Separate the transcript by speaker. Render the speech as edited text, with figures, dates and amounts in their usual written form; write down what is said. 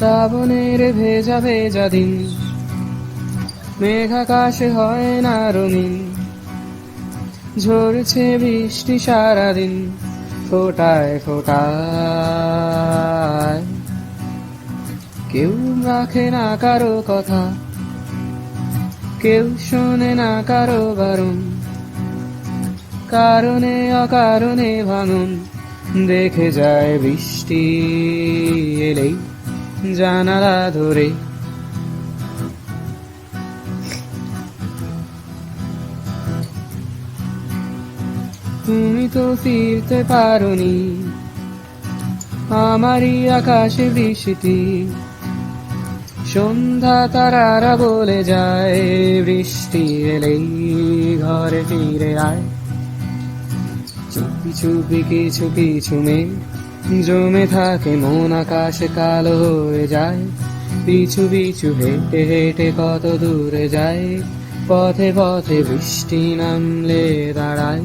Speaker 1: শ্রাবণের ভেজা ভেজা দিন, মেঘাকাশে হয় না রঙিন, ঝরছে বৃষ্টি সারাদিন ফোটায় ফোটায়। কেউ রাখে না কারো কথা, কেউ শোনে না কারো বারণ, কারণে অকারণে ভাঙন দেখে যায় বৃষ্টি এলেই জানালা ধরে। তুমি তো ফিরতে পারোনি, আমারই আকাশে বৃষ্টি, সন্ধ্যা তারারা বলে যায় বৃষ্টি এলেই ঘরে ফিরে আয়। চুপি চুপি কিছু কিছু মেঘ জমে থাকে, মন আকাশে কালো হয়ে যায়, পিছু পিছু হেঁটে হেঁটে কত দূরে যায়, পথে পথে বৃষ্টি নামলে দাঁড়ায়।